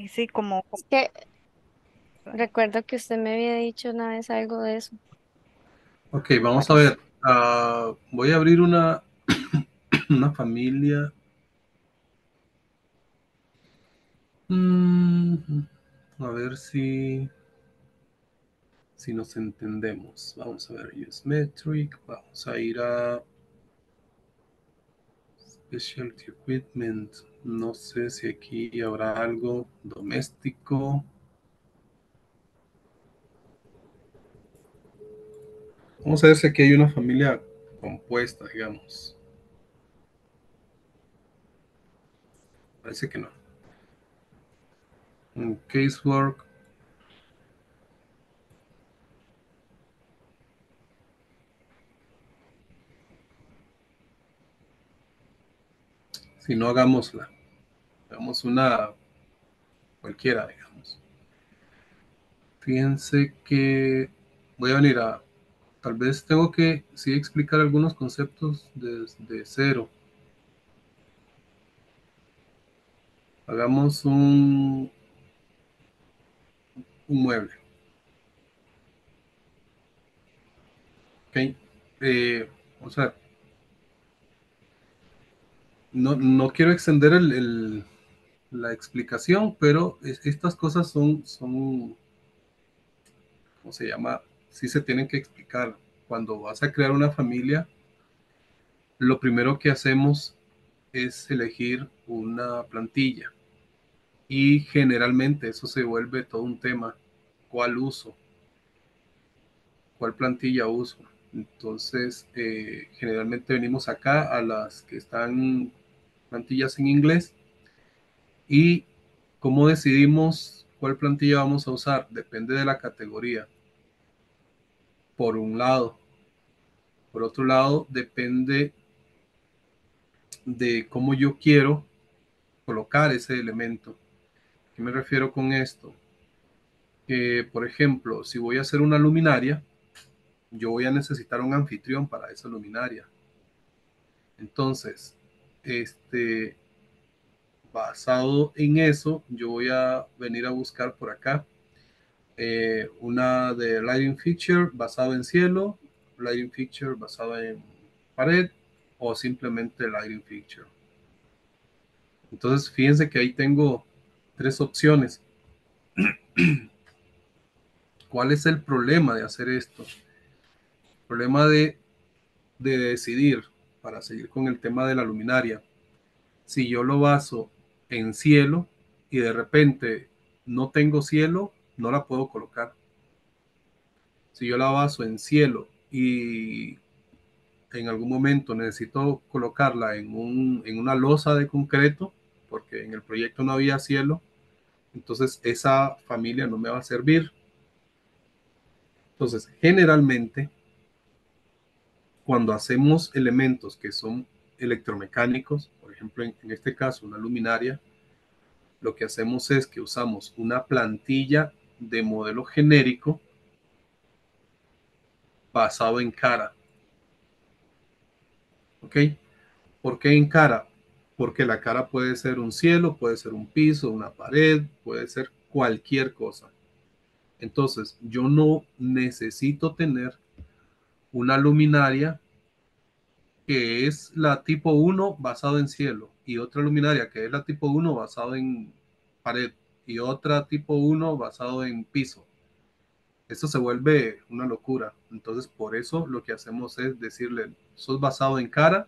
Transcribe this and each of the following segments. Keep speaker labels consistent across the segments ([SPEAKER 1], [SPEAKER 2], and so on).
[SPEAKER 1] sí, como,
[SPEAKER 2] Es que recuerdo que usted me había dicho una vez algo de eso,
[SPEAKER 1] ok, vamos a
[SPEAKER 2] parece.
[SPEAKER 1] ver. Voy a abrir una familia. Mm, a ver si nos entendemos. Vamos a ver, use metric. Vamos a ir a specialty equipment. No sé si aquí habrá algo doméstico. Vamos a ver si aquí hay una familia compuesta, digamos. Parece que no. Un casework. Si no, hagámosla. Hagamos una cualquiera, digamos. Fíjense que voy a venir a. Tal vez tengo que sí explicar algunos conceptos desde cero. Hagamos un mueble. ¿Ok? Vamos a ver. No quiero extender la explicación, pero estas cosas ¿cómo se llama? Sí se tienen que explicar. Cuando vas a crear una familia, lo primero que hacemos es elegir una plantilla y generalmente eso se vuelve todo un tema. ¿Cuál uso? ¿Cuál plantilla uso? Entonces, generalmente venimos acá a las que están plantillas en inglés y cómo decidimos cuál plantilla vamos a usar. Depende de la categoría, por un lado. Por otro lado, depende de cómo yo quiero colocar ese elemento. ¿A qué me refiero con esto? Por ejemplo, si voy a hacer una luminaria, yo voy a necesitar un anfitrión para esa luminaria. Entonces, este, basado en eso, yo voy a venir a buscar por acá una de lighting fixture basado en cielo, lighting fixture basado en pared o simplemente lighting fixture. Entonces, fíjense que ahí tengo tres opciones. ¿Cuál es el problema de hacer esto? El problema de decidir, para seguir con el tema de la luminaria, si yo lo baso en cielo y de repente no tengo cielo, no la puedo colocar. Si yo la baso en cielo y en algún momento necesito colocarla en una losa de concreto, porque en el proyecto no había cielo, entonces esa familia no me va a servir. Entonces, generalmente, cuando hacemos elementos que son electromecánicos, por ejemplo, en este caso, una luminaria, lo que hacemos es que usamos una plantilla de modelo genérico basado en cara. ¿Ok? ¿Por qué en cara? Porque la cara puede ser un cielo, puede ser un piso, una pared, puede ser cualquier cosa. Entonces, yo no necesito tener una luminaria que es la tipo uno basado en cielo y otra luminaria que es la tipo uno basado en pared y otra tipo uno basado en piso. Esto se vuelve una locura. Entonces, por eso lo que hacemos es decirle, sos basado en cara,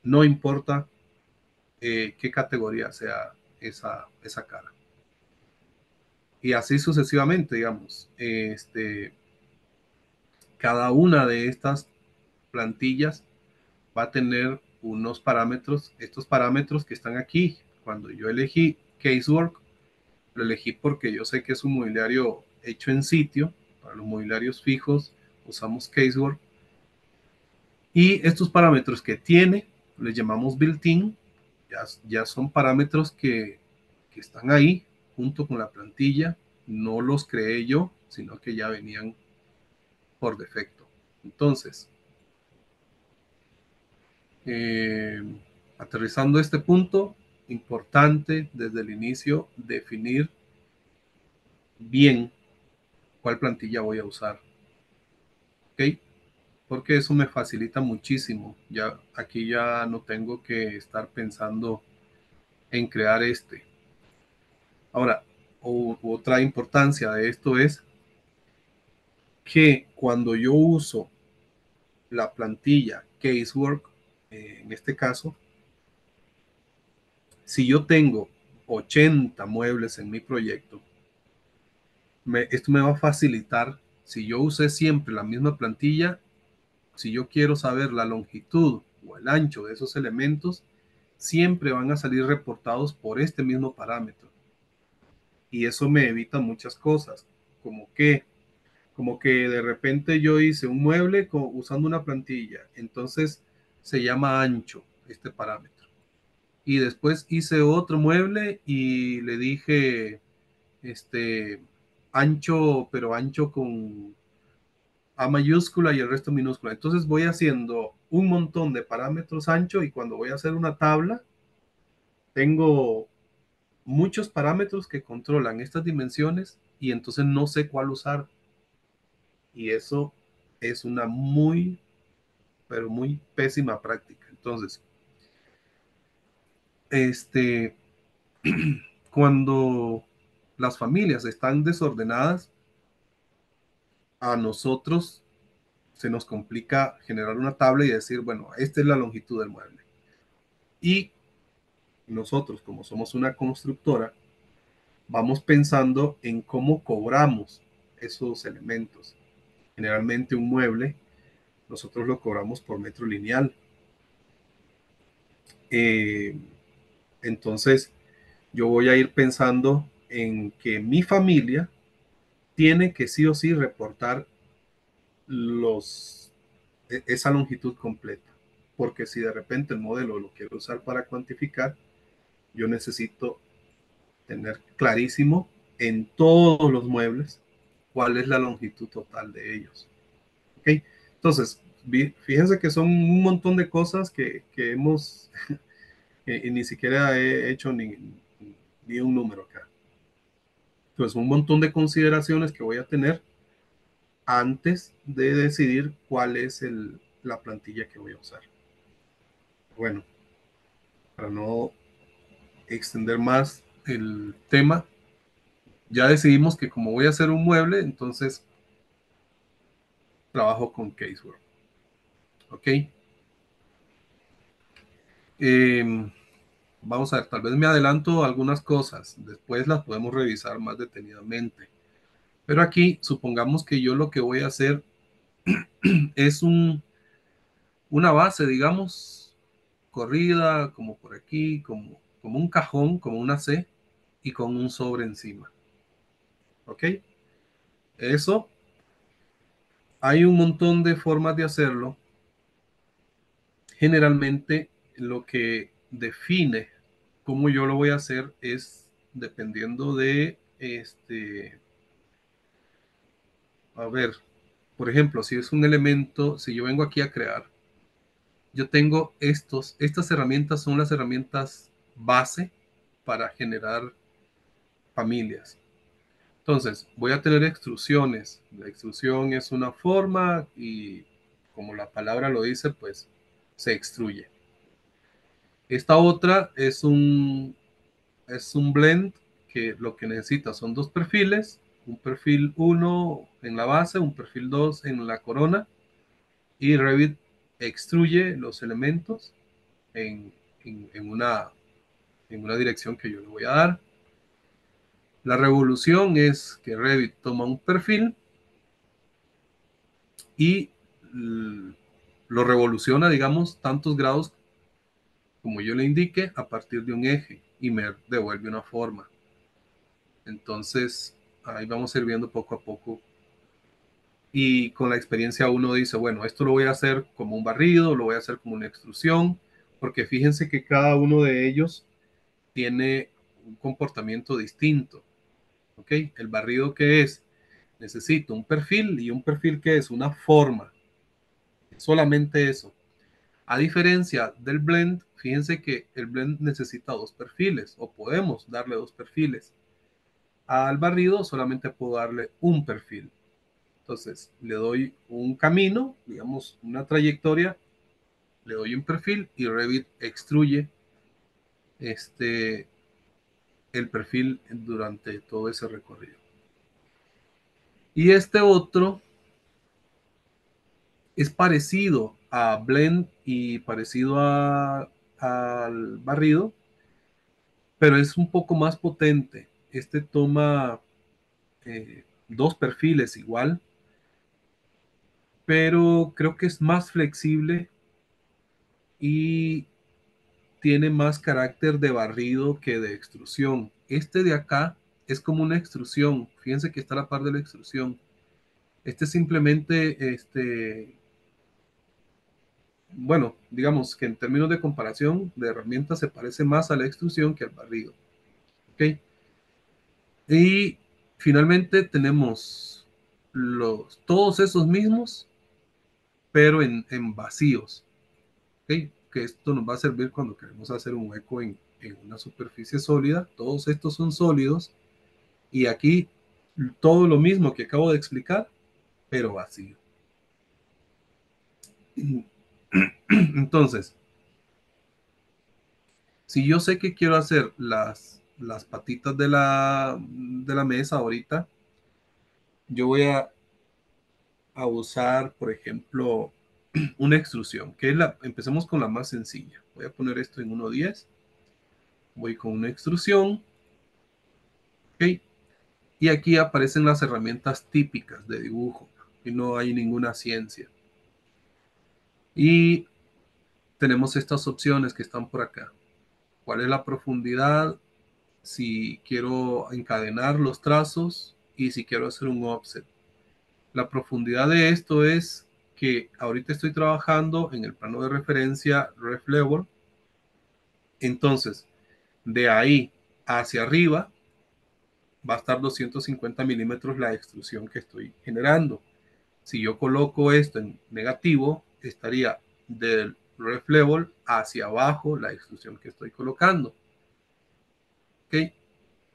[SPEAKER 1] no importa qué categoría sea esa cara. Y así sucesivamente, digamos. Cada una de estas plantillas va a tener unos parámetros. Estos parámetros que están aquí, cuando yo elegí Casework, lo elegí porque yo sé que es un mobiliario hecho en sitio. Para los mobiliarios fijos usamos Casework. Y estos parámetros que tiene, les llamamos built-in, ya son parámetros que están ahí junto con la plantilla. No los creé yo, sino que ya venían por defecto. Entonces, eh, aterrizando este punto, importante desde el inicio definir bien cuál plantilla voy a usar, ¿ok? Porque eso me facilita muchísimo. Ya aquí ya no tengo que estar pensando en crear este. Ahora, otra importancia de esto es que cuando yo uso la plantilla Casework, en este caso, si yo tengo 80 muebles en mi proyecto, esto me va a facilitar, si yo usé siempre la misma plantilla, si yo quiero saber la longitud o el ancho de esos elementos, siempre van a salir reportados por este mismo parámetro. Y eso me evita muchas cosas, como que, como que de repente yo hice un mueble usando una plantilla, entonces se llama ancho este parámetro. Y después hice otro mueble y le dije ancho, pero ancho con A mayúscula y el resto minúscula. Entonces voy haciendo un montón de parámetros ancho y cuando voy a hacer una tabla, tengo muchos parámetros que controlan estas dimensiones y entonces no sé cuál usar. Y eso es una muy, pero muy pésima práctica. Entonces, este, cuando las familias están desordenadas, a nosotros se nos complica generar una tabla y decir, bueno, esta es la longitud del mueble. Y nosotros, como somos una constructora, vamos pensando en cómo cobramos esos elementos. Generalmente un mueble, nosotros lo cobramos por metro lineal. Eh, entonces, yo voy a ir pensando en que mi familia tiene que sí o sí reportar esa longitud completa. Porque si de repente el modelo lo quiero usar para cuantificar, yo necesito tener clarísimo en todos los muebles cuál es la longitud total de ellos. ¿Ok? Entonces, fíjense que son un montón de cosas que hemos, y ni siquiera he hecho ni un número acá. Entonces, un montón de consideraciones que voy a tener antes de decidir cuál es la plantilla que voy a usar. Bueno, para no extender más el tema, ya decidimos que como voy a hacer un mueble, entonces trabajo con Casework. ¿Ok? Vamos a ver, tal vez me adelanto algunas cosas, después las podemos revisar más detenidamente. Pero aquí, supongamos que yo lo que voy a hacer es una base, digamos, corrida, como por aquí, como un cajón, como una C, y con un sobre encima. ¿Ok? Eso, hay un montón de formas de hacerlo. Generalmente, lo que define cómo yo lo voy a hacer es dependiendo de a ver, por ejemplo, si es un elemento, si yo vengo aquí a crear, yo tengo estas herramientas son las herramientas base para generar familias. Entonces, voy a tener extrusiones. La extrusión es una forma y como la palabra lo dice, pues se extruye. Esta otra es un blend que lo que necesita son dos perfiles, un perfil 1 en la base, un perfil 2 en la corona y Revit extruye los elementos en, en una dirección que yo le voy a dar. La revolución es que Revit toma un perfil y lo revoluciona, digamos, tantos grados como yo le indique a partir de un eje y me devuelve una forma. Entonces, ahí vamos a ir viendo poco a poco. Y con la experiencia uno dice, bueno, esto lo voy a hacer como un barrido, lo voy a hacer como una extrusión, porque fíjense que cada uno de ellos tiene un comportamiento distinto. ¿Ok? El barrido que es, necesito un perfil y un perfil que es una forma. Solamente eso. A diferencia del blend, fíjense que el blend necesita dos perfiles, o podemos darle dos perfiles. Al barrido solamente puedo darle un perfil. Entonces le doy un camino, digamos una trayectoria, le doy un perfil y Revit extruye este, el perfil durante todo ese recorrido. Y este otro es parecido a Blend y parecido al barrido, pero es un poco más potente. Este toma dos perfiles igual, pero creo que es más flexible y tiene más carácter de barrido que de extrusión. Este de acá es como una extrusión. Fíjense que está a la par de la extrusión. Este simplemente, bueno, digamos que en términos de comparación de herramientas se parece más a la extrusión que al barrido. ¿Ok? Y finalmente tenemos todos esos mismos, pero en vacíos. ¿Ok? Que esto nos va a servir cuando queremos hacer un hueco en una superficie sólida. Todos estos son sólidos y aquí todo lo mismo que acabo de explicar, pero vacío. Entonces, si yo sé que quiero hacer las patitas de la mesa ahorita, yo voy a usar, por ejemplo, una extrusión, que es empecemos con la más sencilla. Voy a poner esto en 1.10, voy con una extrusión, ¿ok? Y aquí aparecen las herramientas típicas de dibujo, y no hay ninguna ciencia. Y tenemos estas opciones que están por acá. ¿Cuál es la profundidad? Si quiero encadenar los trazos y si quiero hacer un offset. La profundidad de esto es que ahorita estoy trabajando en el plano de referencia Ref Level. Entonces, de ahí hacia arriba va a estar 250 milímetros la extrusión que estoy generando. Si yo coloco esto en negativo, estaría del Ref Level hacia abajo la extrusión que estoy colocando. ¿Ok?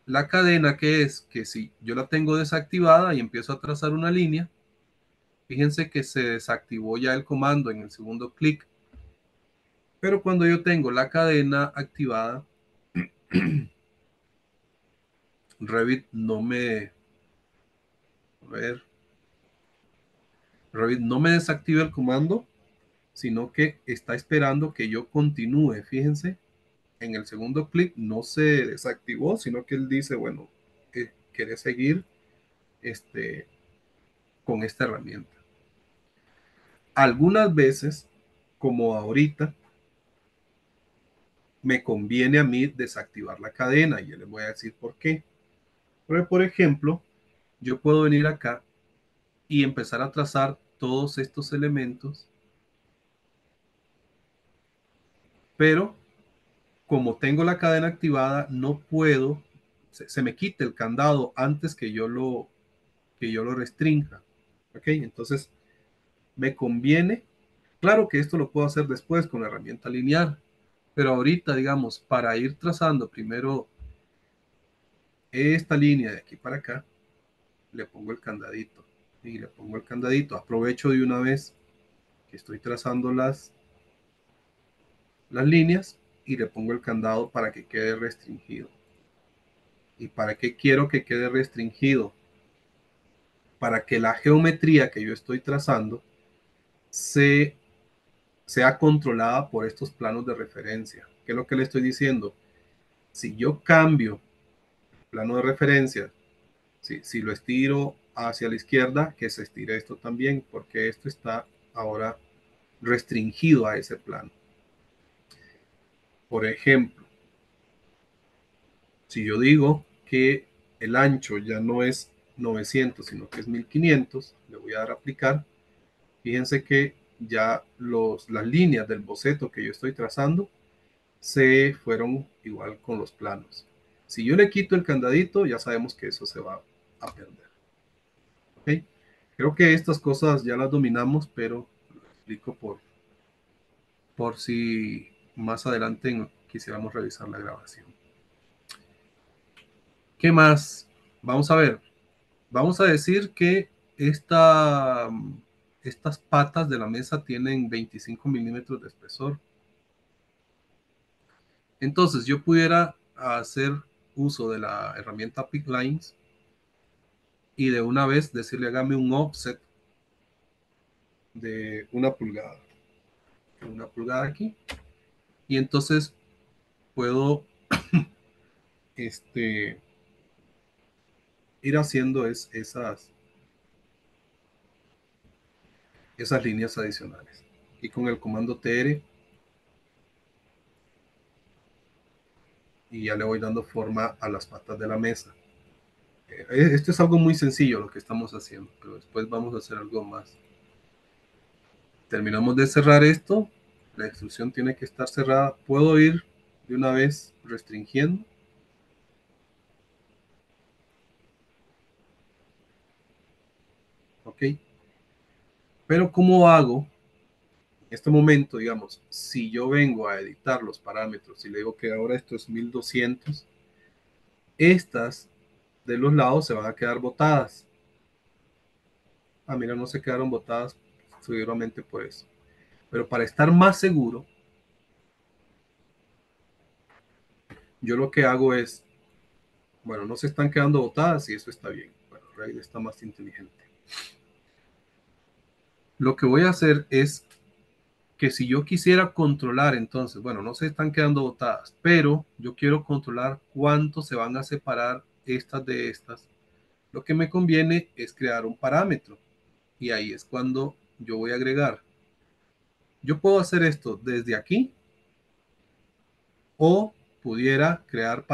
[SPEAKER 1] La cadena que es que si yo la tengo desactivada y empiezo a trazar una línea, fíjense que se desactivó ya el comando en el segundo clic, pero cuando yo tengo la cadena activada, Revit no me, a ver, Revit no me desactiva el comando, sino que está esperando que yo continúe. Fíjense, en el segundo clic no se desactivó, sino que él dice, bueno, quiere seguir este, con esta herramienta. Algunas veces, como ahorita, me conviene a mí desactivar la cadena y yo les voy a decir por qué. Porque, por ejemplo, yo puedo venir acá y empezar a trazar todos estos elementos, pero como tengo la cadena activada, no puedo, se me quita el candado antes que yo lo restrinja. ¿Ok? Entonces, me conviene, claro que esto lo puedo hacer después con la herramienta lineal, pero ahorita, digamos, para ir trazando primero esta línea de aquí para acá, le pongo el candadito y le pongo el candadito. Aprovecho de una vez que estoy trazando las líneas y le pongo el candado para que quede restringido. ¿Y para qué quiero que quede restringido? Para que la geometría que yo estoy trazando se, sea controlada por estos planos de referencia. ¿Qué es lo que le estoy diciendo? Si yo cambio plano de referencia, si lo estiro hacia la izquierda, que se estire esto también, porque esto está ahora restringido a ese plano. Por ejemplo, si yo digo que el ancho ya no es 900, sino que es 1500, le voy a dar a aplicar. Fíjense que ya las líneas del boceto que yo estoy trazando se fueron igual con los planos. Si yo le quito el candadito, ya sabemos que eso se va a perder. ¿Okay? Creo que estas cosas ya las dominamos, pero lo explico por si más adelante quisiéramos revisar la grabación. ¿Qué más? Vamos a ver. Vamos a decir que esta, estas patas de la mesa tienen 25 milímetros de espesor. Entonces yo pudiera hacer uso de la herramienta Pick Lines y de una vez decirle hágame un offset de una pulgada aquí, y entonces puedo este, ir haciendo esas líneas adicionales. Y con el comando TR, y ya le voy dando forma a las patas de la mesa. Esto es algo muy sencillo lo que estamos haciendo, pero después vamos a hacer algo más. Terminamos de cerrar esto, la extrusión tiene que estar cerrada. Puedo ir de una vez restringiendo. Ok, pero ¿cómo hago? En este momento, digamos, si yo vengo a editar los parámetros y le digo que ahora esto es 1200, estas de los lados se van a quedar botadas. Ah, mira, no se quedaron botadas seguramente por eso. Pero para estar más seguro, yo lo que hago es, bueno, no se están quedando botadas y eso está bien. Bueno, Revit está más inteligente. Lo que voy a hacer es que si yo quisiera controlar, entonces, bueno, no se están quedando botadas, pero yo quiero controlar cuánto se van a separar estas de estas. Lo que me conviene es crear un parámetro, y ahí es cuando yo voy a agregar. Yo puedo hacer esto desde aquí, o pudiera crear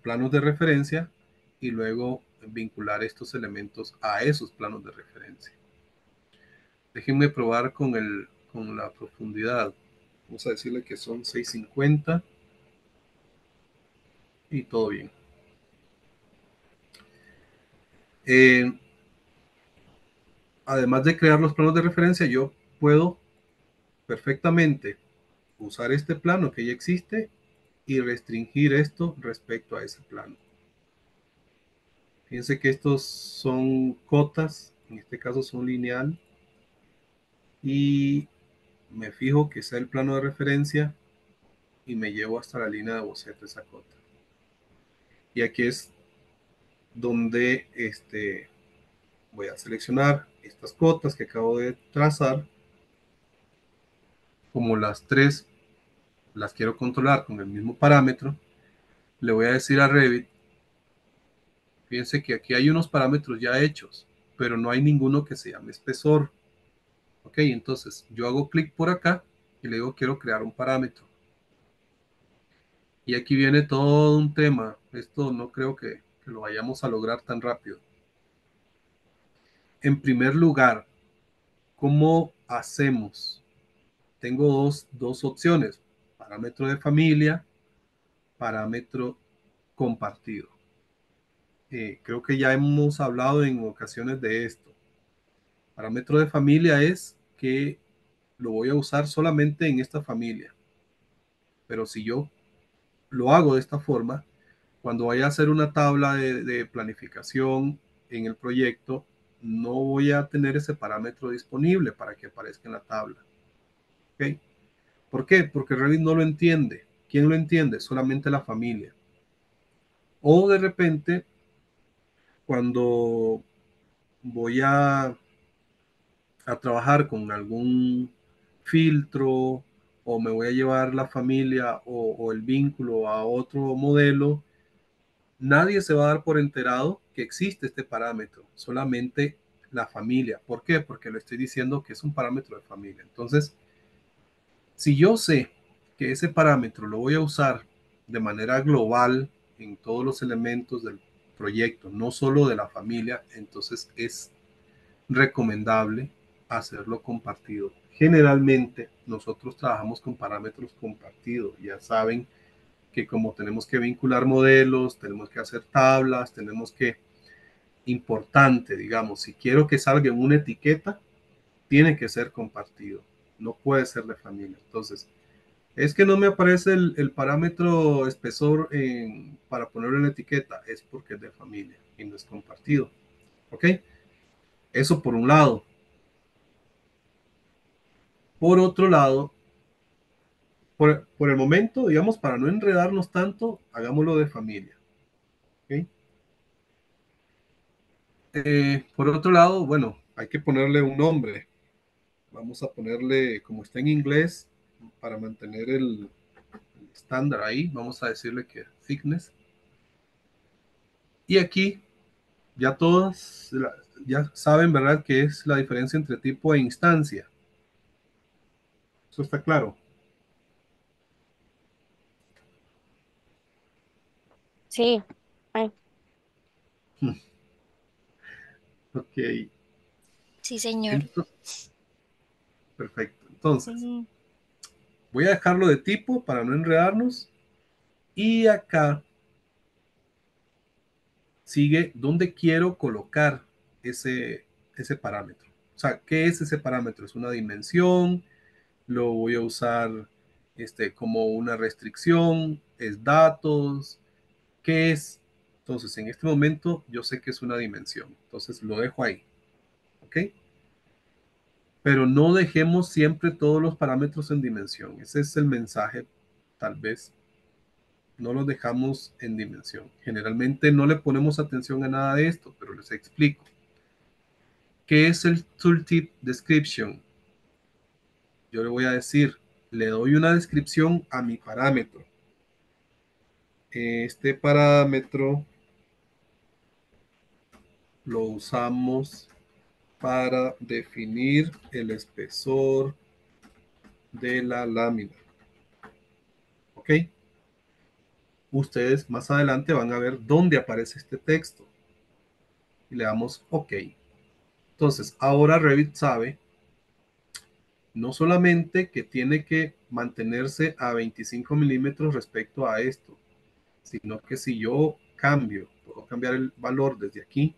[SPEAKER 1] planos de referencia y luego vincular estos elementos a esos planos de referencia. Déjenme probar con la profundidad. Vamos a decirle que son 650 y todo bien. Eh, Además de crear los planos de referencia, yo puedo perfectamente usar este plano que ya existe y restringir esto respecto a ese plano. Fíjense que estos son cotas, en este caso son lineal, y me fijo que sea el plano de referencia y me llevo hasta la línea de boceto esa cota. Y aquí es donde voy a seleccionar estas cotas que acabo de trazar. Como las tres las quiero controlar con el mismo parámetro, le voy a decir a Revit, fíjense que aquí hay unos parámetros ya hechos, pero no hay ninguno que se llame espesor. Ok, entonces yo hago clic por acá y le digo quiero crear un parámetro. Y aquí viene todo un tema. Esto no creo que lo vayamos a lograr tan rápido. En primer lugar, ¿cómo hacemos? Tengo dos opciones, parámetro de familia, parámetro compartido. Creo que ya hemos hablado en ocasiones de esto. Parámetro de familia es que lo voy a usar solamente en esta familia. Pero si yo lo hago de esta forma, cuando vaya a hacer una tabla de planificación en el proyecto, no voy a tener ese parámetro disponible para que aparezca en la tabla. ¿Okay? ¿Por qué? Porque Revit no lo entiende. ¿Quién lo entiende? Solamente la familia. O de repente, cuando voy a trabajar con algún filtro, o me voy a llevar la familia o el vínculo a otro modelo, nadie se va a dar por enterado que existe este parámetro, solamente la familia. ¿Por qué? Porque le estoy diciendo que es un parámetro de familia. Entonces, si yo sé que ese parámetro lo voy a usar de manera global en todos los elementos del proyecto, no solo de la familia, entonces es recomendable hacerlo compartido. Generalmente nosotros trabajamos con parámetros compartidos. Ya saben que como tenemos que vincular modelos, tenemos que hacer tablas, tenemos que, importante, digamos, si quiero que salga en una etiqueta, tiene que ser compartido. no puede ser de familia. Entonces, es que no me aparece el parámetro espesor para ponerlo en la etiqueta, es porque es de familia y no es compartido. ¿Ok? Eso por un lado. Por otro lado, por el momento, digamos, para no enredarnos tanto, hagámoslo de familia. ¿Ok? Por otro lado, bueno, hay que ponerle un nombre. Vamos a ponerle, como está en inglés, para mantener el estándar ahí, vamos a decirle que thickness. Y aquí ya todos ya saben, ¿verdad?, que es la diferencia entre tipo e instancia. Eso está claro.
[SPEAKER 2] Sí. Ay,
[SPEAKER 1] Ok,
[SPEAKER 3] Sí, señor.
[SPEAKER 1] entonces, perfecto. Entonces,
[SPEAKER 2] sí.
[SPEAKER 1] voy a dejarlo de tipo para no enredarnos. Y acá sigue donde quiero colocar ese parámetro. O sea, ¿qué es ese parámetro? Es una dimensión, lo voy a usar como una restricción, es datos, ¿qué es? Entonces, en este momento yo sé que es una dimensión, entonces lo dejo ahí, ¿ok? Pero no dejemos siempre todos los parámetros en dimensión. Ese es el mensaje, tal vez. No los dejamos en dimensión. Generalmente no le ponemos atención a nada de esto, pero les explico. ¿Qué es el tooltip description? Yo le voy a decir, le doy una descripción a mi parámetro. Este parámetro lo usamos para definir el espesor de la lámina. ¿Ok? Ustedes más adelante van a ver dónde aparece este texto. Y le damos OK. Entonces, ahora Revit sabe no solamente que tiene que mantenerse a 25 milímetros respecto a esto, sino que si yo cambio, puedo cambiar el valor desde aquí,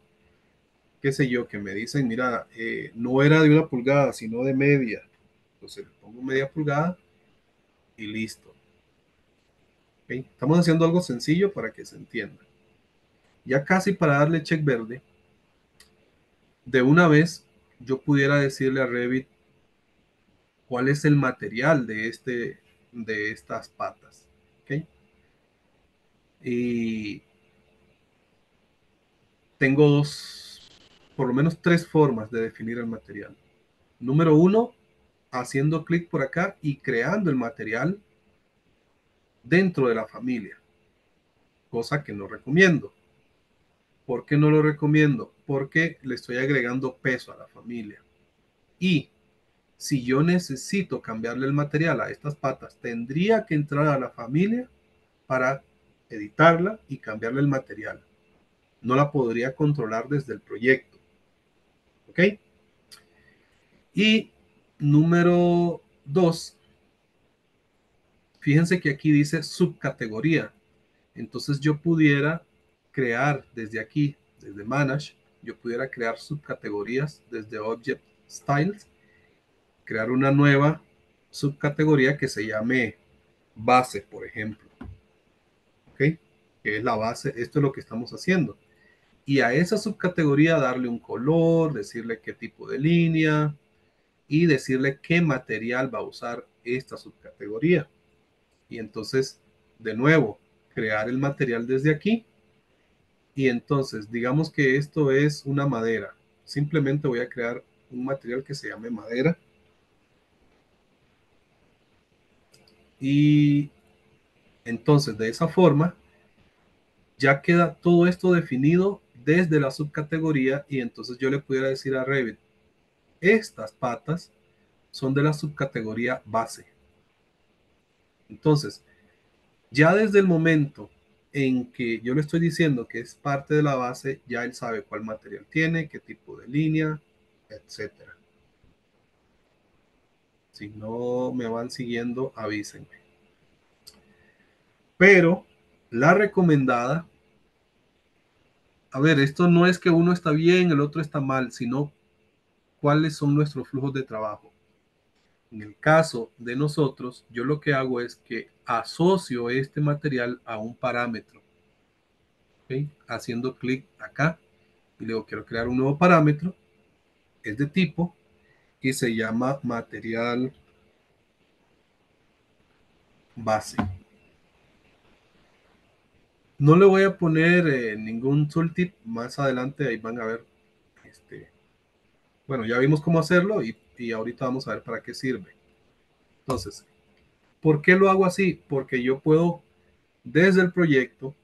[SPEAKER 1] qué sé yo, que me dicen, mira, no era de 1 pulgada, sino de media. Entonces le pongo media pulgada y listo. ¿Okay? Estamos haciendo algo sencillo para que se entienda. Ya casi para darle check verde, de una vez yo pudiera decirle a Revit cuál es el material de estas patas. ¿Okay? Y tengo por lo menos tres formas de definir el material. Número uno, haciendo clic por acá y creando el material dentro de la familia, cosa que no recomiendo. ¿Por qué no lo recomiendo? Porque le estoy agregando peso a la familia. Y si yo necesito cambiarle el material a estas patas, tendría que entrar a la familia para editarla y cambiarle el material. No la podría controlar desde el proyecto. ¿Ok? Y número dos, fíjense que aquí dice subcategoría. Entonces yo pudiera crear desde aquí, desde Manage, yo pudiera crear subcategorías desde Object Styles, crear una nueva subcategoría que se llame base, por ejemplo. ¿Ok? Que es la base, esto es lo que estamos haciendo. Y a esa subcategoría darle un color, decirle qué tipo de línea y decirle qué material va a usar esta subcategoría. Y entonces, de nuevo, crear el material desde aquí. Y entonces, digamos que esto es una madera. Simplemente voy a crear un material que se llame madera. Y entonces, de esa forma, ya queda todo esto definido desde la subcategoría. Y entonces yo le pudiera decir a Revit, estas patas son de la subcategoría base. Entonces, ya desde el momento en que yo le estoy diciendo que es parte de la base, ya él sabe cuál material tiene, qué tipo de línea, etcétera. Si no me van siguiendo, avísenme. Pero la recomendada, a ver, esto no es que uno está bien, el otro está mal, sino cuáles son nuestros flujos de trabajo. En el caso de nosotros, yo lo que hago es que asocio este material a un parámetro. ¿Ok? Haciendo clic acá y luego quiero crear un nuevo parámetro. Es de tipo y se llama material base. No le voy a poner ningún tooltip. Más adelante ahí van a ver. Bueno, ya vimos cómo hacerlo y ahorita vamos a ver para qué sirve. Entonces, ¿por qué lo hago así? Porque yo puedo desde el proyecto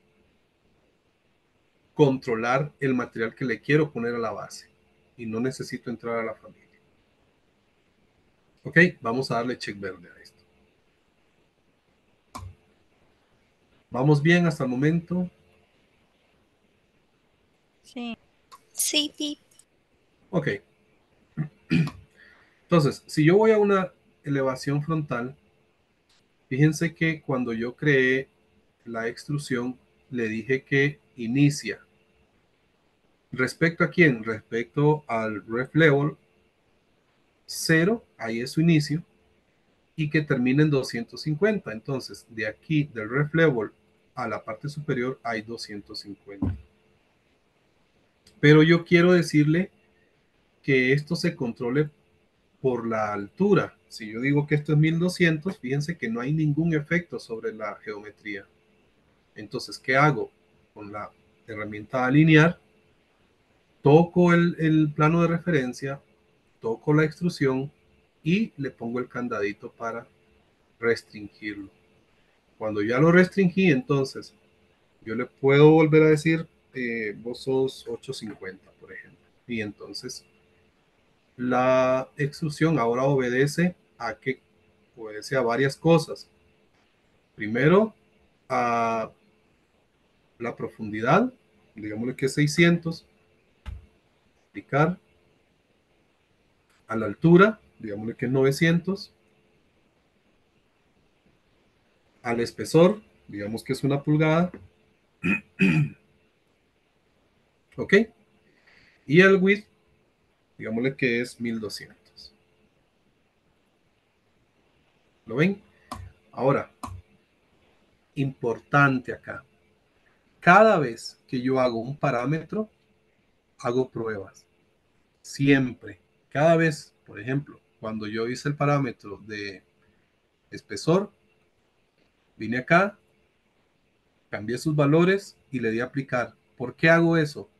[SPEAKER 1] controlar el material que le quiero poner a la base y no necesito entrar a la familia. Ok, vamos a darle check verde a esto. ¿Vamos bien hasta el momento?
[SPEAKER 2] Sí.
[SPEAKER 3] Sí, Pi.
[SPEAKER 1] Ok, entonces, si yo voy a una elevación frontal, fíjense que cuando yo creé la extrusión, le dije que inicia. ¿Respecto a quién? Respecto al ref level 0, ahí es su inicio, y que termina en 250. Entonces, de aquí, del ref level a la parte superior, hay 250. Pero yo quiero decirle que esto se controle por la altura. Si yo digo que esto es 1200, fíjense que no hay ningún efecto sobre la geometría. Entonces, ¿qué hago? Con la herramienta alinear, toco el plano de referencia, toco la extrusión y le pongo el candadito para restringirlo. Cuando ya lo restringí, entonces yo le puedo volver a decir, vos sos 850, por ejemplo. Y entonces la extrusión ahora obedece a varias cosas. Primero, a la profundidad, digámosle que es 600, aplicar a la altura, digámosle que es 900, al espesor, digamos que es 1 pulgada, ¿ok? Y al width, digámosle que es 1200. ¿Lo ven? Ahora, importante acá. Cada vez que yo hago un parámetro, hago pruebas. Siempre. Cada vez, por ejemplo, cuando yo hice el parámetro de espesor, vine acá, cambié sus valores y le di a aplicar. ¿Por qué hago eso?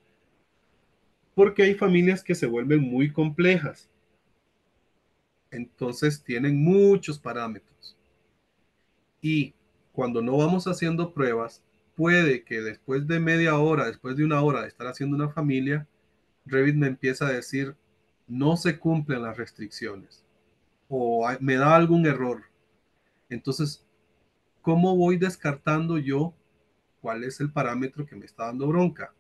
[SPEAKER 1] Porque hay familias que se vuelven muy complejas. Entonces tienen muchos parámetros. Y cuando no vamos haciendo pruebas, puede que después de media hora, después de 1 hora de estar haciendo una familia, Revit me empieza a decir, no se cumplen las restricciones o me da algún error. Entonces, ¿cómo voy descartando yo cuál es el parámetro que me está dando bronca?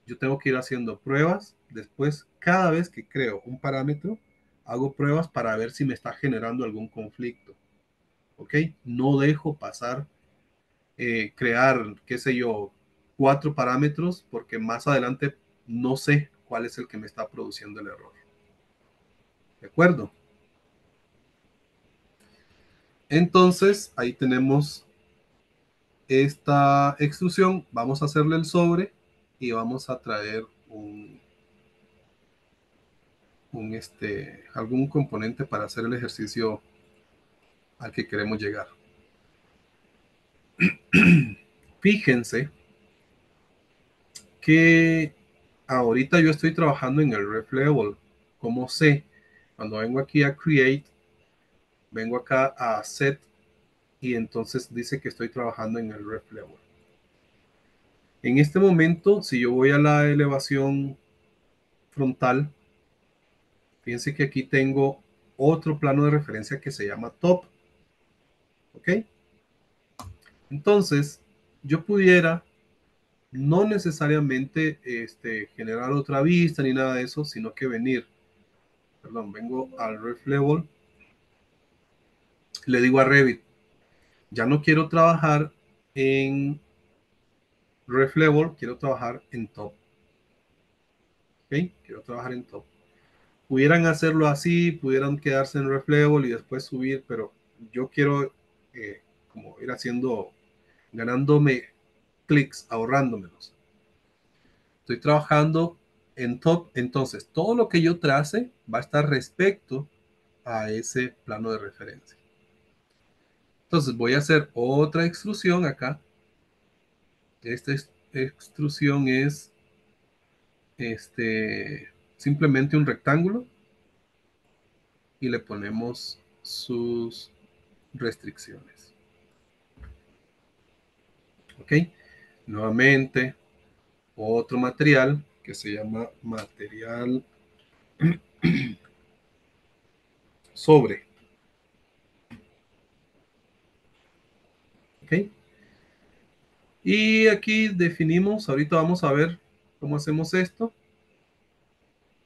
[SPEAKER 1] Yo tengo que ir haciendo pruebas. Después, cada vez que creo un parámetro, hago pruebas para ver si me está generando algún conflicto. ¿Ok? No dejo pasar, crear, qué sé yo, 4 parámetros porque más adelante no sé cuál es el que me está produciendo el error. ¿De acuerdo? Entonces, ahí tenemos esta extrusión. Vamos a hacerle el sobre y vamos a traer algún componente para hacer el ejercicio al que queremos llegar. Fíjense que ahorita yo estoy trabajando en el ref level. ¿Cómo sé? Cuando vengo aquí a create, vengo acá a set y entonces dice que estoy trabajando en el ref level. En este momento, si yo voy a la elevación frontal, fíjense que aquí tengo otro plano de referencia que se llama top. ¿Ok? Entonces, yo pudiera no necesariamente generar otra vista ni nada de eso, sino que vengo al ref level, le digo a Revit, ya no quiero trabajar en ref level, quiero trabajar en top. ¿Ok? Quiero trabajar en top. Pudieran hacerlo así, pudieran quedarse en Reflable y después subir, pero yo quiero como ir haciendo, ganándome clics, ahorrándomelos. Estoy trabajando en top, entonces todo lo que yo trace va a estar respecto a ese plano de referencia. Entonces voy a hacer otra extrusión acá. Esta extrusión es simplemente un rectángulo y le ponemos sus restricciones. Ok, nuevamente otro material que se llama material sobre. Ok, y aquí definimos, ahorita vamos a ver cómo hacemos esto.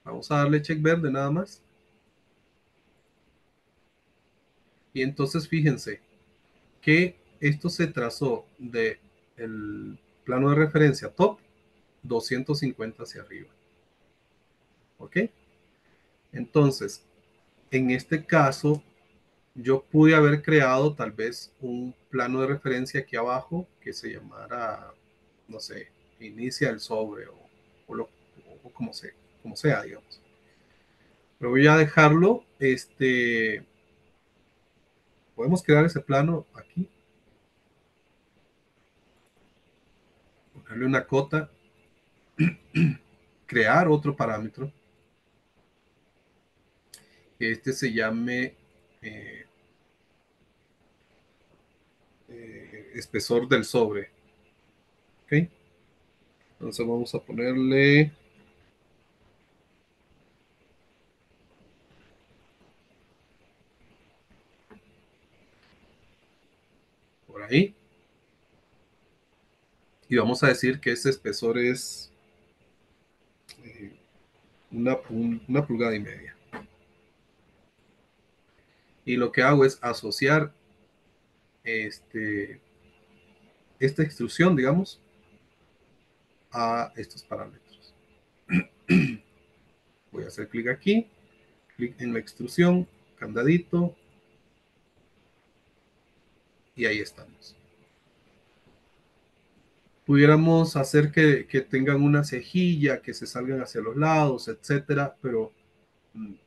[SPEAKER 1] Vamos a darle check verde nada más. Y entonces fíjense que esto se trazó de el plano de referencia top 250 hacia arriba. ¿Ok? Entonces, en este caso, yo pude haber creado tal vez un plano de referencia aquí abajo que se llamara, no sé, inicia el sobre o como sea, digamos. Pero voy a dejarlo, podemos crear ese plano aquí, ponerle una cota, crear otro parámetro, que se llame eh, espesor del sobre. ¿Ok? Entonces vamos a ponerle por ahí. Y vamos a decir que ese espesor es eh, una pulgada y media. Y lo que hago es asociar esta extrusión, digamos, a estos parámetros. Voy a hacer clic aquí, clic en la extrusión, candadito, y ahí estamos. Pudiéramos hacer que tengan una cejilla, que se salgan hacia los lados, etcétera, pero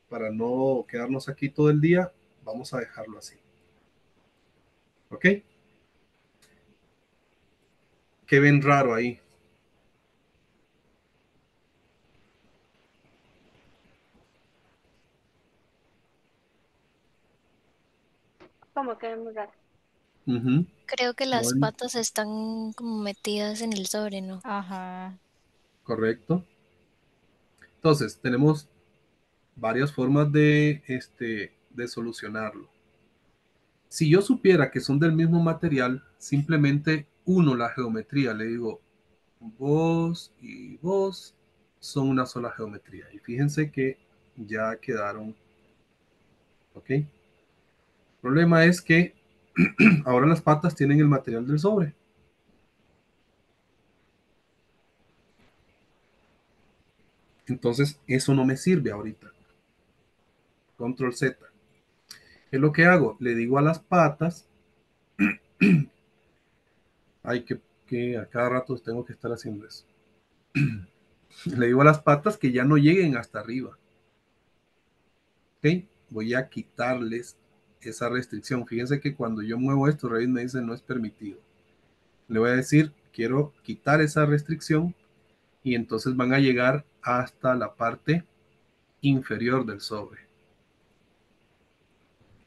[SPEAKER 1] para no quedarnos aquí todo el día, vamos a dejarlo así. ¿Ok? ¿Qué ven raro ahí?
[SPEAKER 2] Como que muy raro.
[SPEAKER 1] Ujú.
[SPEAKER 3] Creo que las
[SPEAKER 1] Bueno,
[SPEAKER 3] patas están como metidas en el sobre, ¿no?
[SPEAKER 4] Ajá.
[SPEAKER 1] correcto. Entonces, tenemos varias formas de solucionarlo. Si yo supiera que son del mismo material, simplemente uno la geometría. Le digo, vos y vos son una sola geometría. Y fíjense que ya quedaron. ¿Ok? El problema es que ahora las patas tienen el material del sobre. Entonces, eso no me sirve ahorita. Control Z. ¿Qué es lo que hago? Le digo a las patas, hay que a cada rato tengo que estar haciendo eso. Le digo a las patas que ya no lleguen hasta arriba. ¿Ok? Voy a quitarles esa restricción. Fíjense que cuando yo muevo esto, Revit me dice no es permitido. Le voy a decir, quiero quitar esa restricción y entonces van a llegar hasta la parte inferior del sobre.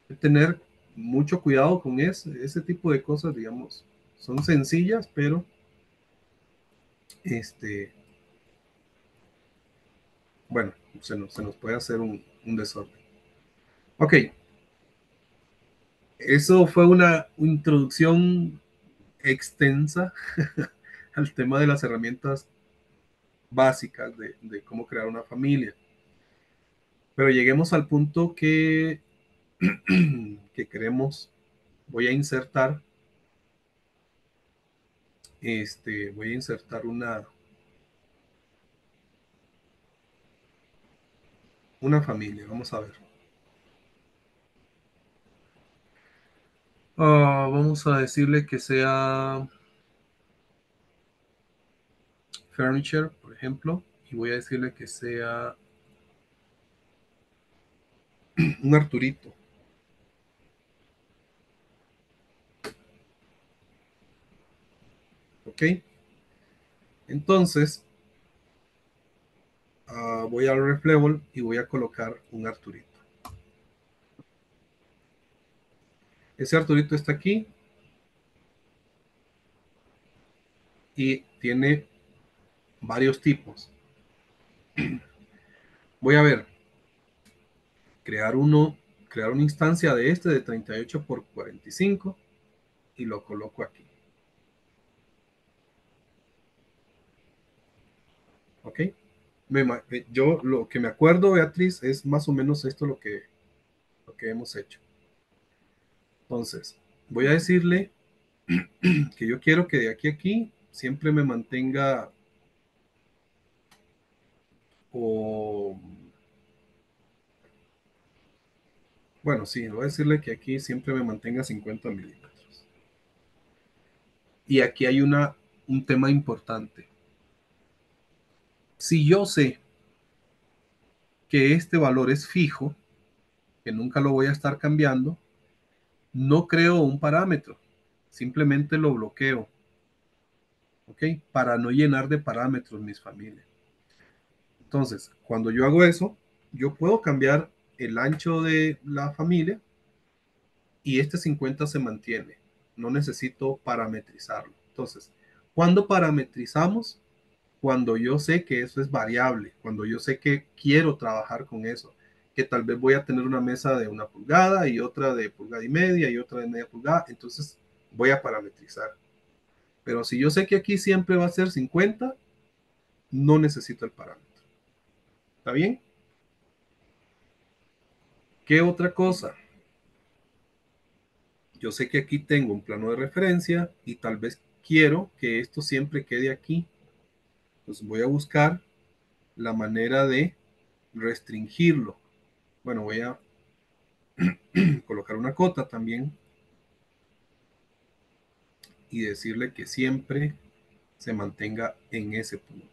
[SPEAKER 1] Hay que tener mucho cuidado con ese tipo de cosas, digamos. Son sencillas, pero bueno, se nos puede hacer un desorden. Ok, eso fue una introducción extensa al tema de las herramientas básicas de cómo crear una familia. Pero lleguemos al punto que queremos. Voy a insertar, voy a insertar una familia, vamos a ver. Vamos a decirle que sea furniture, por ejemplo, y voy a decirle que sea un Arturito, ¿ok? Entonces, voy al ref level y voy a colocar un Arturito. Ese Arturito está aquí y tiene varios tipos. Voy a ver, crear crear una instancia de este de 38 por 45 y lo coloco aquí. ¿Ok? Yo lo que me acuerdo, Beatriz, es más o menos esto lo que hemos hecho. Entonces, voy a decirle que yo quiero que de aquí a aquí siempre me mantenga o bueno, sí, voy a decirle que aquí siempre me mantenga 50 milímetros. Y aquí hay un tema importante. Si yo sé que este valor es fijo, que nunca lo voy a estar cambiando, no creo un parámetro, simplemente lo bloqueo, ¿ok? Para no llenar de parámetros mis familias. Entonces, cuando yo hago eso, yo puedo cambiar el ancho de la familia y este 50 se mantiene. No necesito parametrizarlo. Entonces, ¿cuándo parametrizamos? Cuando yo sé que eso es variable, cuando yo sé que quiero trabajar con eso, que tal vez voy a tener una mesa de 1 pulgada y otra de 1,5 pulgadas y otra de media pulgada, entonces voy a parametrizar. Pero si yo sé que aquí siempre va a ser 50, no necesito el parámetro. ¿Está bien? ¿Qué otra cosa? Yo sé que aquí tengo un plano de referencia y tal vez quiero que esto siempre quede aquí. Entonces voy a buscar la manera de restringirlo. Bueno, voy a colocar una cota también y decirle que siempre se mantenga en ese punto.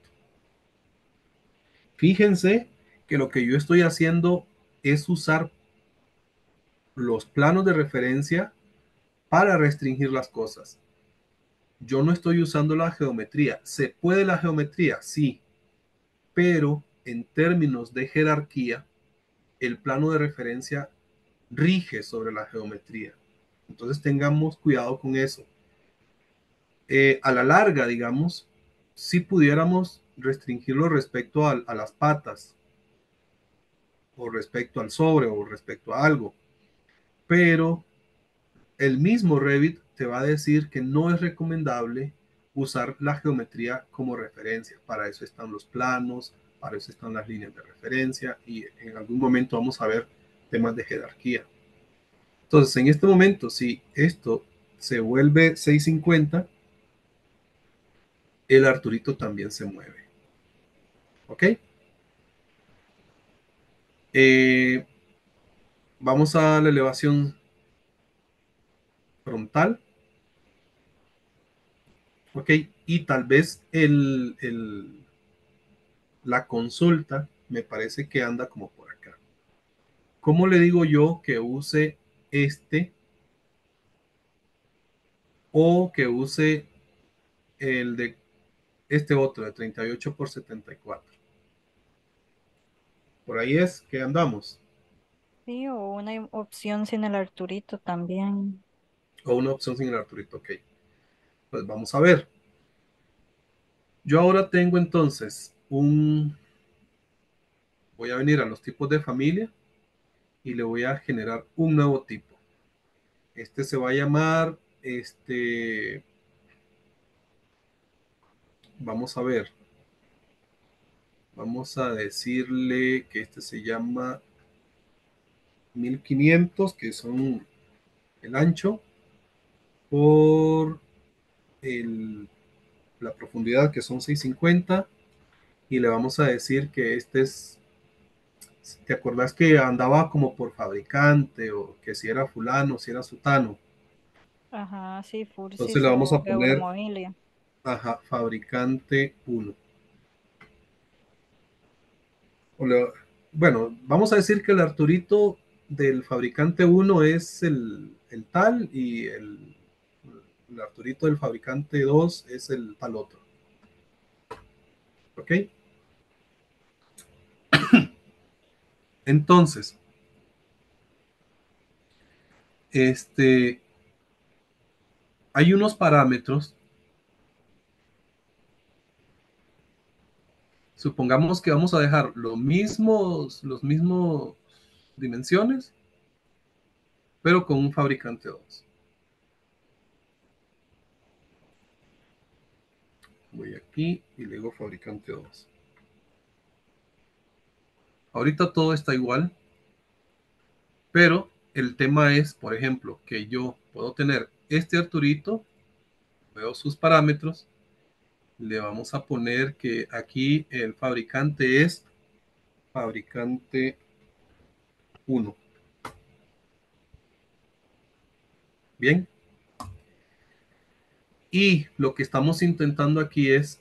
[SPEAKER 1] Fíjense que lo que yo estoy haciendo es usar los planos de referencia para restringir las cosas. Yo no estoy usando la geometría. ¿Se puede la geometría? Sí, pero en términos de jerarquía, el plano de referencia rige sobre la geometría. Entonces tengamos cuidado con eso. A la larga, digamos, si pudiéramos restringirlo respecto a las patas, o respecto al sobre, o respecto a algo, pero el mismo Revit te va a decir que no es recomendable usar la geometría como referencia. Para eso están los planos, para eso están las líneas de referencia y en algún momento vamos a ver temas de jerarquía. Entonces, en este momento, si esto se vuelve 650, el Arturito también se mueve. ¿Ok? Eh, Vamos a la elevación frontal. ¿Ok? Y tal vez la consulta me parece que anda como por acá. ¿Cómo le digo yo que use este o que use el de este otro de 38 por 74? Por ahí es que andamos.
[SPEAKER 4] Sí, o una opción sin el Arturito también.
[SPEAKER 1] O una opción sin el Arturito. Ok. Pues vamos a ver. Yo ahora tengo entonces voy a venir a los tipos de familia y le voy a generar un nuevo tipo. Este se va a llamar, vamos a ver, vamos a decirle que este se llama 1500, que son el ancho, por el, la profundidad, que son 650, y le vamos a decir que este es ¿Te acordás que andaba como por fabricante o que si era fulano, si era sutano?
[SPEAKER 4] Ajá, sí,
[SPEAKER 1] Entonces
[SPEAKER 4] Fursis
[SPEAKER 1] le vamos
[SPEAKER 4] o
[SPEAKER 1] a poner,
[SPEAKER 4] Euromobilia.
[SPEAKER 1] ajá, fabricante uno. Bueno, vamos a decir que el Arturito del fabricante uno es el tal y el Arturito del fabricante 2 es el tal otro. ¿Ok? Entonces, hay unos parámetros. Supongamos que vamos a dejar los mismos dimensiones, pero con un fabricante 2. Voy aquí y le digo fabricante 2. Ahorita todo está igual, pero el tema es, por ejemplo, que yo puedo tener este Arturito, veo sus parámetros, le vamos a poner que aquí el fabricante es fabricante 1. Bien. Y lo que estamos intentando aquí es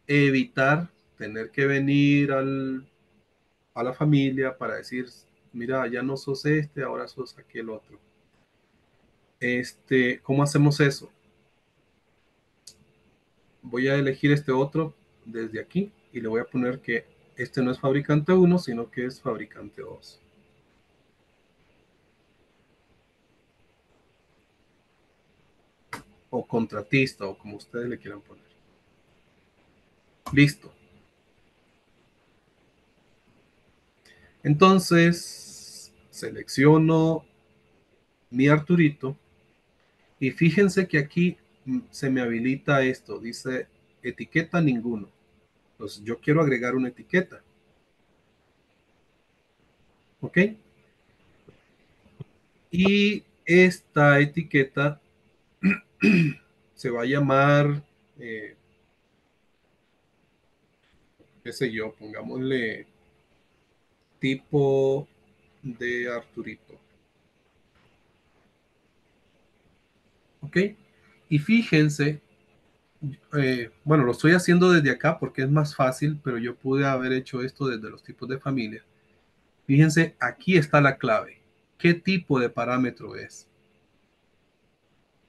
[SPEAKER 1] evitar tener que venir a la familia para decir, mira, ya no sos ahora sos aquel otro. ¿Cómo hacemos eso? Voy a elegir este otro desde aquí y le voy a poner que este no es fabricante 1, sino que es fabricante 2. O contratista, o como ustedes le quieran poner. Listo. Entonces, selecciono mi Arturito y fíjense que aquí se me habilita esto. Dice etiqueta ninguno. Entonces, yo quiero agregar una etiqueta. ¿Ok? Y esta etiqueta se va a llamar, eh, qué sé yo, pongámosle tipo de Arturito. ¿Ok? Y fíjense, bueno, lo estoy haciendo desde acá porque es más fácil, pero yo pude haber hecho esto desde los tipos de familia. Fíjense, aquí está la clave. ¿Qué tipo de parámetro es?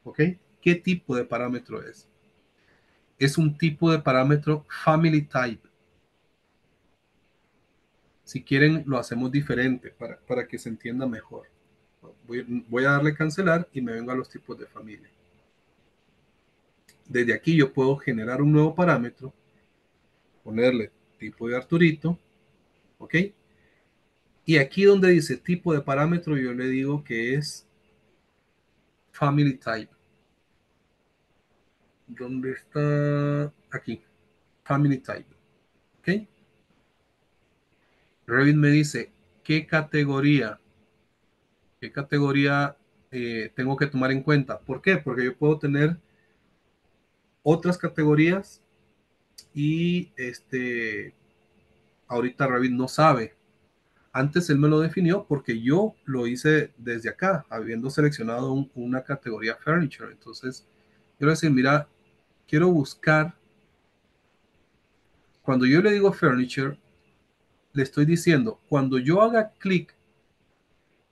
[SPEAKER 1] ¿Ok? ¿Qué tipo de parámetro es? Es un tipo de parámetro family type. Si quieren, lo hacemos diferente para que se entienda mejor. Voy a darle cancelar y me vengo a los tipos de familia. Desde aquí yo puedo generar un nuevo parámetro, ponerle tipo de Arturito, ¿ok? Y aquí donde dice tipo de parámetro, yo le digo que es family type. ¿Dónde está? Aquí, family type, ¿ok? Revit me dice, qué categoría tengo que tomar en cuenta? ¿Por qué? Porque yo puedo tener otras categorías y ahorita Revit no sabe. Antes él me lo definió porque yo lo hice desde acá, habiendo seleccionado una categoría Furniture. Entonces, quiero decir, mira, quiero buscar, cuando yo le digo Furniture, le estoy diciendo, cuando yo haga clic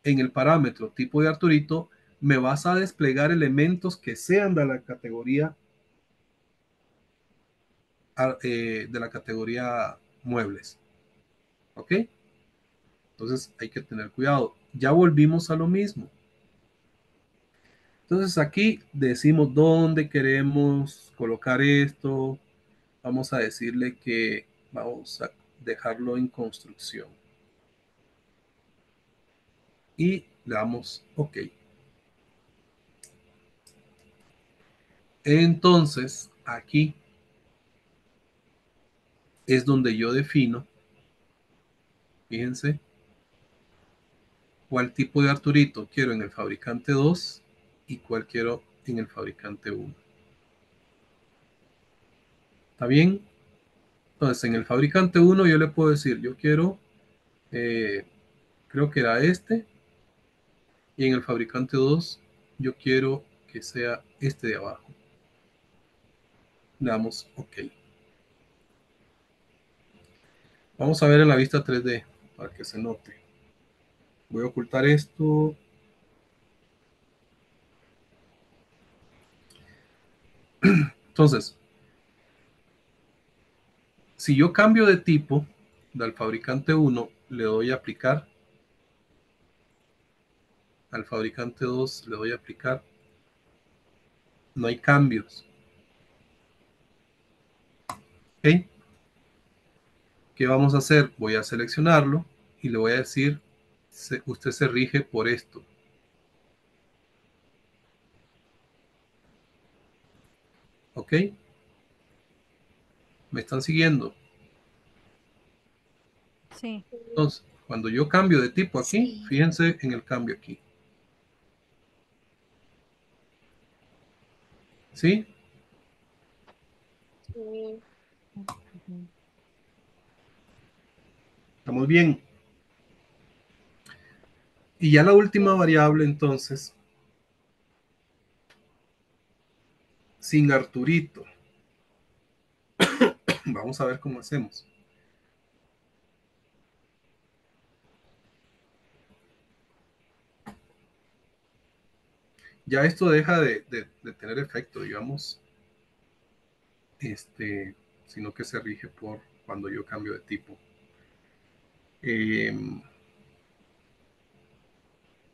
[SPEAKER 1] en el parámetro tipo de Arturito, me vas a desplegar elementos que sean de la categoría muebles. ¿Ok? Entonces hay que tener cuidado. Ya volvimos a lo mismo. Entonces aquí decimos dónde queremos colocar esto. Vamos a decirle que vamos a dejarlo en construcción. Y le damos OK. Entonces aquí es donde yo defino, fíjense, cuál tipo de Arturito quiero en el fabricante 2 y cuál quiero en el fabricante 1. ¿Está bien? Entonces en el fabricante 1 yo le puedo decir, yo quiero Eh, creo que era este. Y en el fabricante 2 yo quiero que sea este de abajo. Le damos OK. Vamos a ver en la vista 3D para que se note. Voy a ocultar esto. Entonces, si yo cambio de tipo del fabricante 1, le doy a aplicar. Al fabricante 2 le doy a aplicar. No hay cambios. ¿Ok? ¿Qué vamos a hacer? Voy a seleccionarlo y le voy a decir, usted se rige por esto. ¿Ok? ¿Me están siguiendo?
[SPEAKER 4] Sí,
[SPEAKER 1] Entonces, cuando yo cambio de tipo aquí,
[SPEAKER 3] Sí.
[SPEAKER 1] fíjense en el cambio aquí. ¿Sí?
[SPEAKER 2] Sí.
[SPEAKER 4] ujú,
[SPEAKER 1] ¿Estamos bien? Y ya la última
[SPEAKER 2] Sí.
[SPEAKER 1] variable, entonces, sin Arturito. Vamos a ver cómo hacemos. Ya esto deja de tener efecto, digamos, sino que se rige por cuando yo cambio de tipo. Eh,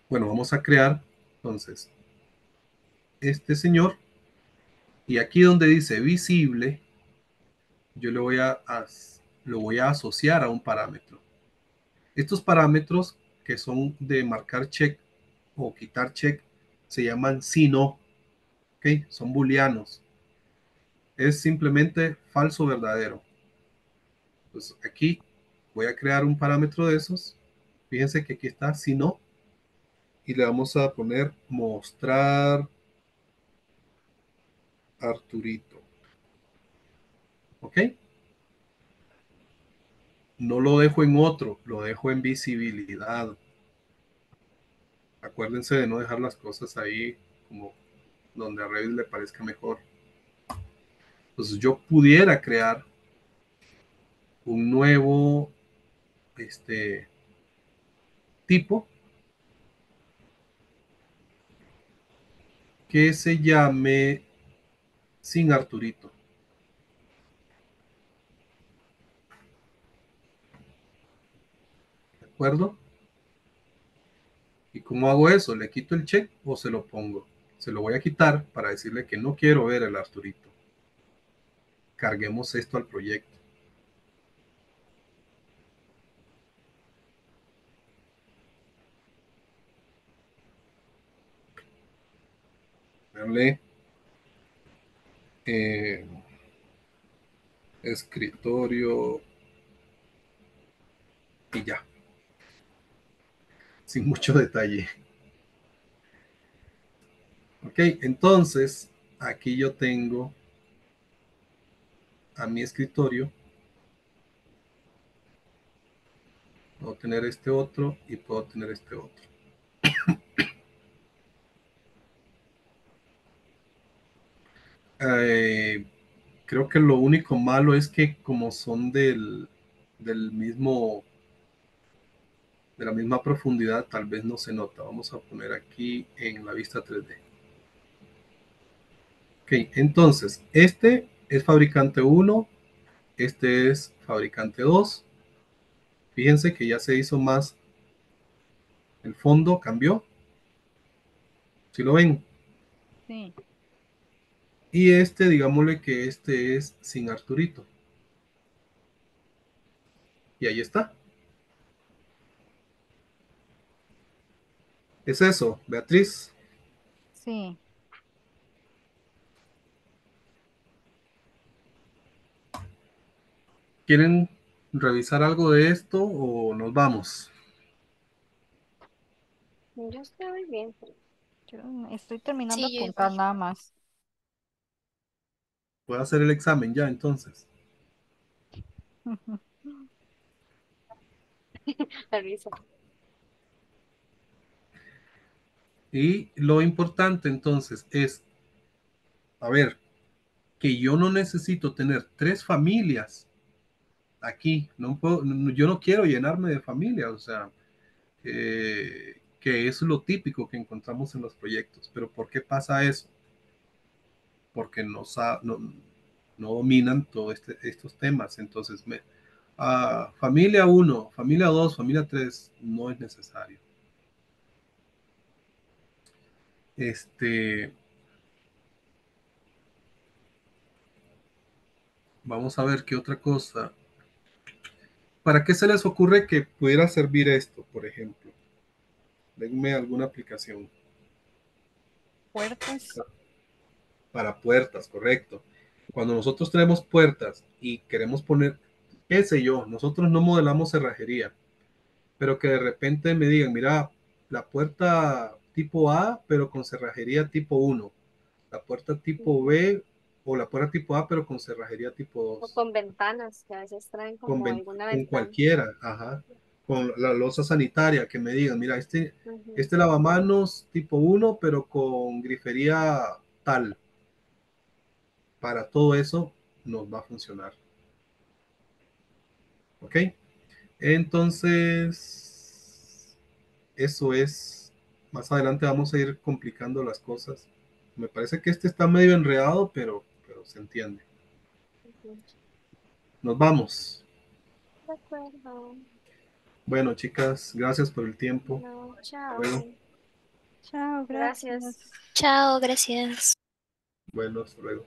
[SPEAKER 1] bueno, vamos a crear, entonces, este señor, y aquí donde dice visible, yo lo voy a asociar a un parámetro. Estos parámetros que son de marcar check o quitar check se llaman si no, ¿ok? Son booleanos. Es simplemente falso verdadero. Pues aquí voy a crear un parámetro de esos. Fíjense que aquí está si no y le vamos a poner mostrar Arturito. ¿Ok? No lo dejo en otro, lo dejo en visibilidad. Acuérdense de no dejar las cosas ahí como donde a Redis le parezca mejor. Entonces yo pudiera crear un nuevo tipo que se llame sin Arturito. ¿De acuerdo? ¿Y cómo hago eso? ¿Le quito el check o se lo pongo? Se lo voy a quitar para decirle que no quiero ver el Arturito. Carguemos esto al proyecto. Darle eh, escritorio y ya, sin mucho detalle. Ok, entonces aquí yo tengo a mi escritorio. Puedo tener este otro y puedo tener este otro. Eh, creo que lo único malo es que como son del mismo, de la misma profundidad, tal vez no se nota. Vamos a poner aquí en la vista 3D. Ok, entonces, este es fabricante 1, este es fabricante 2. Fíjense que ya se hizo más, el fondo cambió, si lo ven.
[SPEAKER 4] sí.
[SPEAKER 1] Y este, digámosle que este es sin Arturito. Y ahí está. Es eso, Beatriz.
[SPEAKER 4] Sí.
[SPEAKER 1] ¿Quieren revisar algo de esto o nos vamos?
[SPEAKER 2] Yo estoy bien.
[SPEAKER 4] Yo estoy terminando de
[SPEAKER 3] Sí, yo
[SPEAKER 4] apuntar
[SPEAKER 3] igual.
[SPEAKER 4] nada más.
[SPEAKER 1] Puedo hacer el examen ya entonces.
[SPEAKER 2] La risa.
[SPEAKER 1] Y lo importante entonces es, a ver, que yo no necesito tener 3 familias aquí. No puedo, yo no quiero llenarme de familias, o sea, que es lo típico que encontramos en los proyectos. Pero ¿por qué pasa eso? Porque no dominan todos estos temas. Entonces, familia uno, familia 2, familia 3 no es necesario. Este, vamos a ver qué otra cosa. ¿Para qué se les ocurre que pudiera servir esto, por ejemplo? Denme alguna aplicación.
[SPEAKER 4] Puertas.
[SPEAKER 1] Para puertas, correcto. Cuando nosotros tenemos puertas y queremos poner, qué sé yo, nosotros no modelamos cerrajería, pero que de repente me digan, mira, la puerta tipo A, pero con cerrajería tipo 1, la puerta tipo B o la puerta tipo A, pero con cerrajería tipo
[SPEAKER 2] O
[SPEAKER 1] 2,
[SPEAKER 2] con ventanas, que a veces traen como alguna
[SPEAKER 1] con
[SPEAKER 2] ventana.
[SPEAKER 1] cualquiera, ajá, con la losa sanitaria, que me digan, mira,
[SPEAKER 2] Ujú.
[SPEAKER 1] este lavamanos tipo 1, pero con grifería tal. Para todo eso nos va a funcionar. ¿Ok? Entonces, eso es. Más adelante vamos a ir complicando las cosas. Me parece que este está medio enredado, pero se entiende.
[SPEAKER 2] Ujú.
[SPEAKER 1] Nos vamos.
[SPEAKER 2] De acuerdo.
[SPEAKER 1] Bueno, chicas, gracias por el tiempo.
[SPEAKER 2] No,
[SPEAKER 1] Hasta luego.
[SPEAKER 2] chao.
[SPEAKER 4] Chao,
[SPEAKER 2] Gracias.
[SPEAKER 4] gracias.
[SPEAKER 3] Chao, gracias.
[SPEAKER 1] Bueno, hasta luego.